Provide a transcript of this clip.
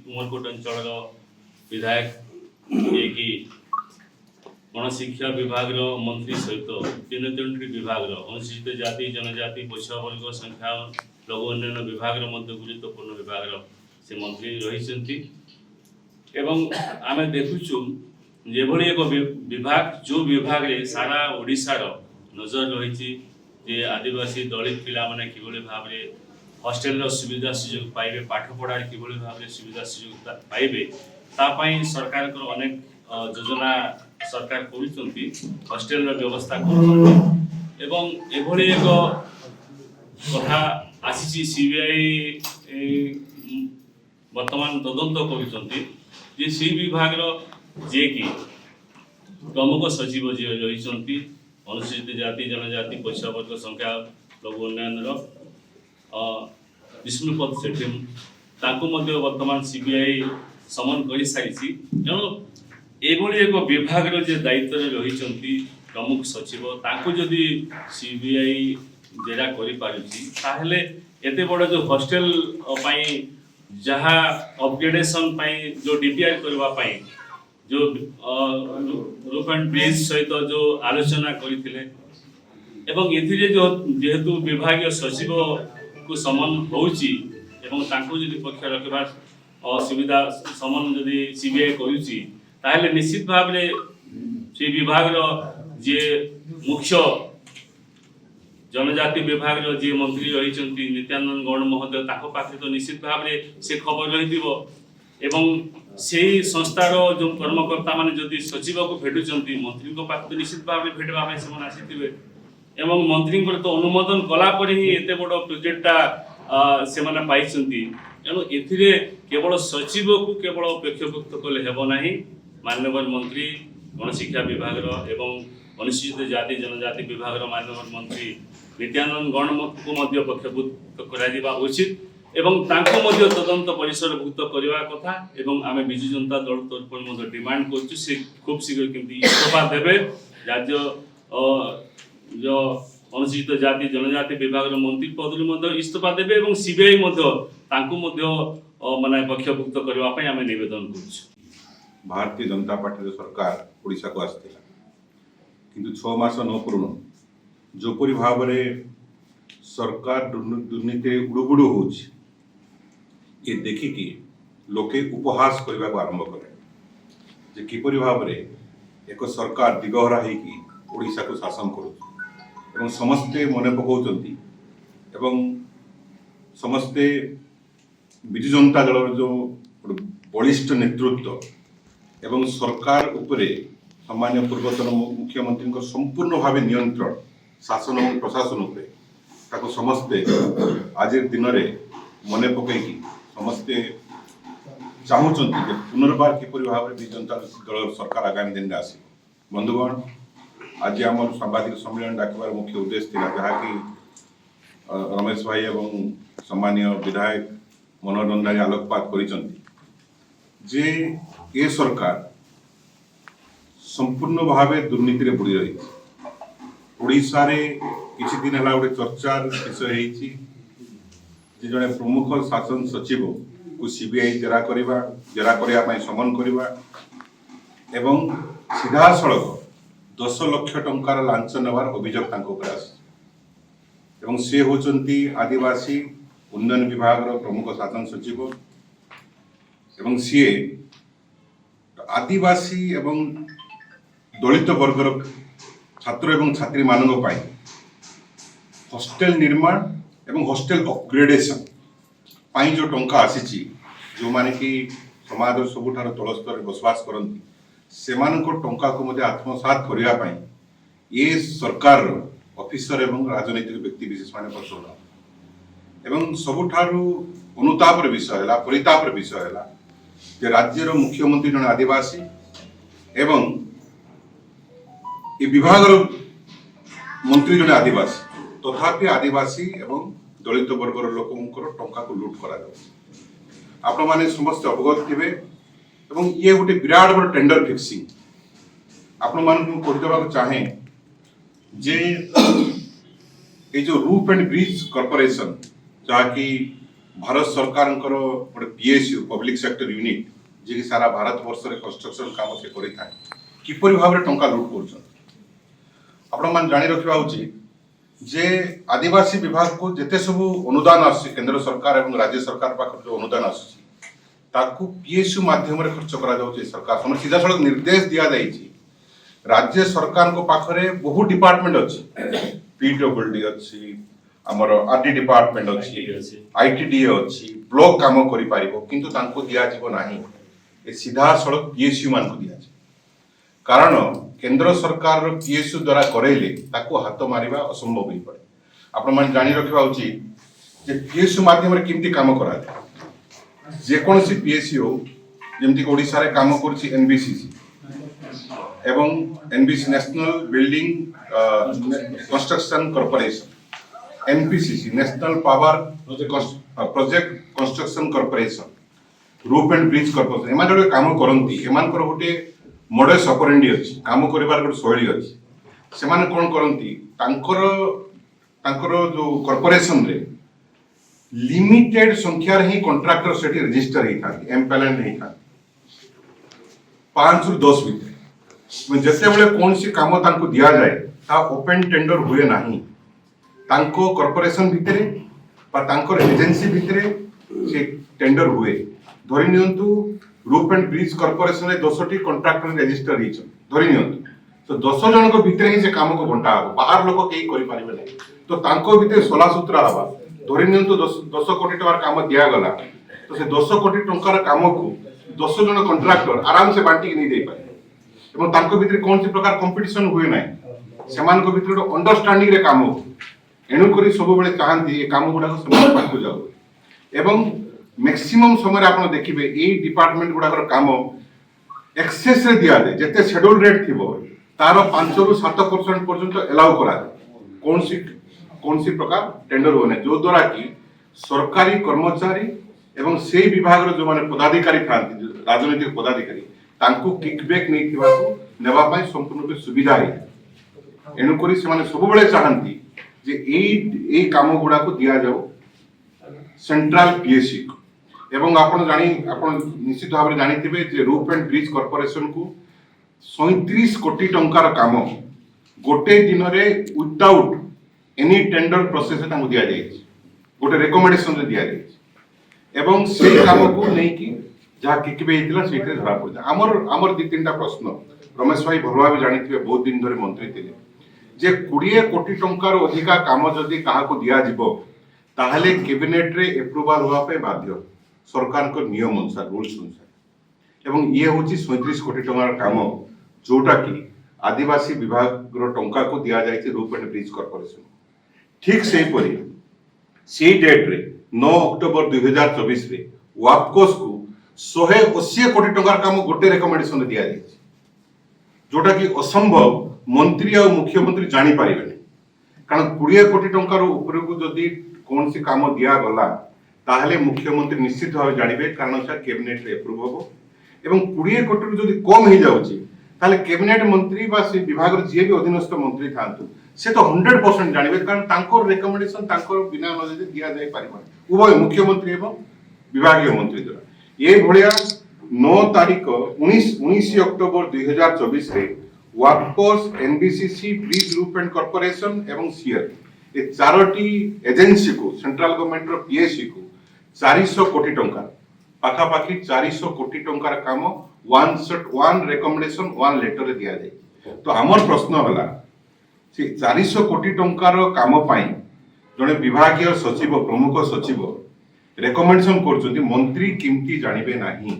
उमरकोट अंचल विधायक कि गणशिक्षा विभाग मंत्री सहित तीन तीन विभाग अनुसूचित जाति जनजाति पछुआ वर्ग संख्या लघु उन्नयन विभाग गुरुत्वपूर्ण विभाग से मंत्री रही एवं आम देखुचु जेभली एक विभाग जो विभाग रे सारा ओडिशार नजर रही आदिवासी दलित पिला माने किभली भाव में हॉस्टेल सुविधा सुजोग पाइबे पाठ पढ़ा किभली भाव में सुविधा सुजोग पाइबे तापाई सरकार को अनेक योजना सरकार करुचंती हॉस्टेल व्यवस्था कर एवं एभली एक कथा आसी सीबीआई वर्तमान तदंत करुचंती जे सी विभाग जे कि प्रमुख सचिव जी रही अनुसूचित जाति जनजाति पछुआ वर्ग संख्या लघु उन्नयन विष्णुपद सेठी वर्तमान सीबीआई समन कर सारी तेणु एभली एक विभाग जे दायित्व रही प्रमुख सचिव ताकू जदि सीबीआई जेरा करें एते बड़ जो हॉस्टेल जहाँ अपग्रेडेशन जो डीपीआर करने जो रूप एंड ब्रिज सहित जो आलोचना करते जो जेहेतु विभाग सचिव को समन होउची पक्ष रखा सुविधा समन जदि सीबीआई करुची ताहले निश्चित भाव में से विभाग जे मुख्य जनजाति विभाग जे मंत्री रही नित्यानंद गौड़ महोदय पाखे तो निश्चित भाव में से खबर रही एवं से संस्थार जो कर्मकर्ता माने जदि सचिव को भेटुचंती मंत्री को पाखे तो निश्चित भाव में भेटवा से आसीथिबे एवं मंत्री तो अनुमोदन कला पर ही एते बड़ प्रोजेक्टटा से माने पाइचंती तेणु एथिरे केवल सचिव को केवल अपेक्षाभुक्त कले हेबो नाही माननीय मंत्री गणशिक्षा विभाग एवं अनुसूचित जाति जनजाति विभाग माननीय मंत्री नित्यानंद गौड़ को पक्षभुक्त करा उचित एवं तांको मध्य तदंत परिसरभुक्त करवा कथा एवं आमे बिजु जनता दल तरफ डिमांड करछु से खूब शीघ्र केमती इस्तीफा देबे राज्य जो अनुसूचित जाति जनजाति विभाग मंत्री पद इस्तीफा देबे एवं सीबीआई माने पक्षभुक्त करबा पई आमे निवेदन करछु। भारतीय जनता पार्टी सरकार ओडिशा को आस्थिला किंतु 6 मास न पूर्ण जोपरी भाव में सरकार दुर्नीति उड़ुबुड़ु होछि ये देखिकी लोके उपहास करने को आरंभ करे किपरि भाव में एक सरकार दिगहरा होगी ओडिशा को शासन कर समस्ते मन पकाउछंती एवं समस्ते बिजु जनता दल जो बलिष्ठ नेतृत्व एवं सरकार उपरे सामान्य पूर्वतन मुख्यमंत्री को संपूर्ण भाव नियंत्रण शासन और प्रशासन उपरे ताको समस्ते आज दिन में मन पकईकी समस्ते चाहूँगी पुनर्बार किपरि भाव में बिजु जनता दल सरकार आगामी दिन में आस बंधुगण आज आम सांबादिक सम्मेलन डाकिबार मुख्य उद्देश्य था जहाँकि रमेश भाई एवं सम्मानीय विधायक मनोहर रंधारी आलोकपात जे ये सरकार संपूर्ण भाव दुर्नीति बुड़ी रही ओडिशा रे किछि दिन है गोटे चर्चार विषय जड़े प्रमुख शासन सचिव को सीबीआई जेरा करने समन करवा एवं सीधा सड़क 10 लाख टंकार लांच नेबार अभियोग एवं से होचंती आदिवासी उन्नयन विभाग प्रमुख शासन सचिव एवं सी आदिवासी एवं दलित वर्गर छात्र एवं छात्री मानों हॉस्टेल निर्माण एवं हॉस्टेल अपग्रेडेशन पाई जो टंका आसी जो माने कि समाज सबुठार तल स्तर बसवास करती से टंका को आत्मसात करने ये सरकार ऑफिसर एवं राजनीतिक व्यक्ति विशेष माने पछोड़ा एवं सबुठारु अनुतापर विषय है परितापर विषय है जे राज्यर मुख्यमंत्री जन आदिवासी एवं ये विभाग मंत्री जन आदिवासी तथापि आदिवासी एवं दलित वर्गर लोकंकर टंका को लुट करा आपण माने समस्त अवगत थे एवं ये गोटे विराट बड़ टेंडर फिक्सिंग आपण मान को चाहे जे ये जो रूप एंड ब्रिज कॉर्पोरेशन जहाँकि भारत सरकार गोटे पीएसयू पब्लिक सेक्टर यूनिट जी सारा भारत वर्ष में कंस्ट्रक्शन काम से करें किपर भाव में टंका लुट कर जानी रखा उचित जे आदिवासी विभाग को जिते सब अनुदान आस केंद्र सरकार और राज्य सरकार पाख जो अनुदान आसू पीएसयू माध्यम खर्च कर सरकार सीधा सड़क निर्देश दि जाए राज्य सरकार को पाखरे बहुत डिपार्टमेंट अच्छी पीडब्ल्यूडी अच्छी आमर आरडी डिपार्टमेंट अच्छी आईटीडीए अच्छी ब्लॉक काम करि पारिबो किंतु तांको दिया जीवो नाही ए सीधा सड़क पीएसयू मान को दिया कारण केंद्र सरकार पीएसयू द्वारा करेले ताको हाथ मारिबा असंभव होई पड़े आपण मान जानि रखिबा उचित जे पीएसयू माध्यम रे किंती काम करा जाय जे कोनसी पीएसयू जेमति ओडिसा रे काम करछि एनबीसीसी एवं NBC national building construction corporation NPCC national power project construction corporation रूप एंड ब्रिज कॉर्पोरेशन एमान जो काम करती एमान गोटे मॉडस ऑपरेंडी अच्छी काम करिवार गोटे शैली अच्छी से कौन करती जो कॉर्पोरेशन रे लिमिटेड संख्यार ही कॉन्ट्रैक्टर सेठी रजिस्टर होता एम्पैनल होता 5 ରୁ 10 भितर जिते बड़े कौन सी काम तांको दिया जाए ता ओपन टेंडर हुए नहीं तांको कॉर्पोरेशन भितर तांकर एजेंसी भितर से टेंडर हुए धरि नियंतु रूप एंड ब्रिज कॉर्पोरेशन रे 10टी कॉन्ट्रैक्टर रजिस्टर हिच धरि नियंतु तो 10 जन को भितर ही से काम को बंटा हो बाहर लोग केही करि पारिबे नहीं तो तांको भितर सोला सूत्र हवा धरि नियंतु 10 कोटी टकार काम दिया गला तो से 10 कोटी टकार काम को 10 जन कॉन्ट्रैक्टर आराम से बांटी के नहीं दे पारे एवं तांको भितर कौन सी प्रकार कंपटीशन हुए नहीं सेमान को भितर अंडरस्टैंडिंग रे काम हो एणु करी सब बेले चाहती ये काम गुडा समान पाखु जाऊ एवं मैक्सिमम समय आप देखिए ये डिपार्टमेंट गुडाकर काम एक्सेस रे दिया जाए जिते शेड्यूल रेट थी तार 5 ରୁ 7% पर्यंत एलाउ करा कौन सी प्रकार टेंडर होने जो द्वारा कि सरकारी कर्मचारी एवं से विभाग जो माने पदाधिकारी था राजनीतिक पदाधिकारी तांको किकबैक नहीं थिबा को नेबा पई संपूर्ण रूप सुविधा है एणु करी से माने सब बेले चाहती जे ए काम गुडा को दिया जाओ सेंट्रल पीएससी को एवं आपण निश्चित भाव में जानिथिबे जे रूप एंड ब्रिज कॉर्पोरेशन को 37 कोटी टंकार काम गोटे दिन रे विदाउट एनी टेंडर प्रोसेस तांको दिया जाय गोटे रिकमेंडेशन रे दिया जाय एवं से काम को नहीं कि जहाँ किकबे हितला सेठे धरा पड़ आमर 2-3टा प्रश्न रमेश भाई भल भाव जानिथिबे बहुत दिन धरे मंत्री थिले जे 20 कोटी टंकार अधिका काम जदि काहाको दिया जिवो ताहले कैबिनेट रे अप्रूवल होवा पे बाध्य सरकार को नियम अनुसार रूल्स अनुसार एवं ये होची 37 कोटी टंकार काम जोटा कि आदिवासी विभाग रो टंका को दिया जाय रूप एंड ब्रिज कॉर्पोरेशन ठीक से परी से डेट रे 9 अक्टोबर 2024 रे वापकोस को 180 कोटी टंकार काम गोटे रिकमेंडेशन रे दिया जाय जोटा कि असंभव मंत्री और मुख्यमंत्री जानी पारे कारण 20 कोटी टंकार ऊपर को जदि कौन सी काम दिया गला ताहले मुख्यमंत्री निश्चित भाव जानवे कारण से कैबिनेट रे अप्रूव हो एवं 20 कोटी रु जदि कम हो जाउची ताहले कैबिनेट मंत्री बा से विभाग रे जे भी अधीनस्थ मंत्री थांतु से तो 100% जानवे कारण तांको रिकमेंडेशन तांको बिना अनुमति दिया जाय पारिबो उभय मुख्यमंत्री एवं विभागीय मंत्री द्वारा ये भलिया 9 तारीख 19 अक्टोबर 2024 रे वापकोस एनबीसीसी ब्रिज रूप एंड कॉर्पोरेशन एवं सीआर ये 4टी एजेंसी को सेंट्रल गवर्नमेंट रो पीएससी को 400 कोटी टंका पाखा पाखी 400 कोटी टंकार काम 1 रिकमेंडेशन 1 लेटर रे दिया जाय तो हमर प्रश्न होला से 400 कोटी टंकार काम पाई जने विभागीय सचिव प्रमुख सचिव रिकमेंडेशन करछथि मंत्री किमती जानिबे नाही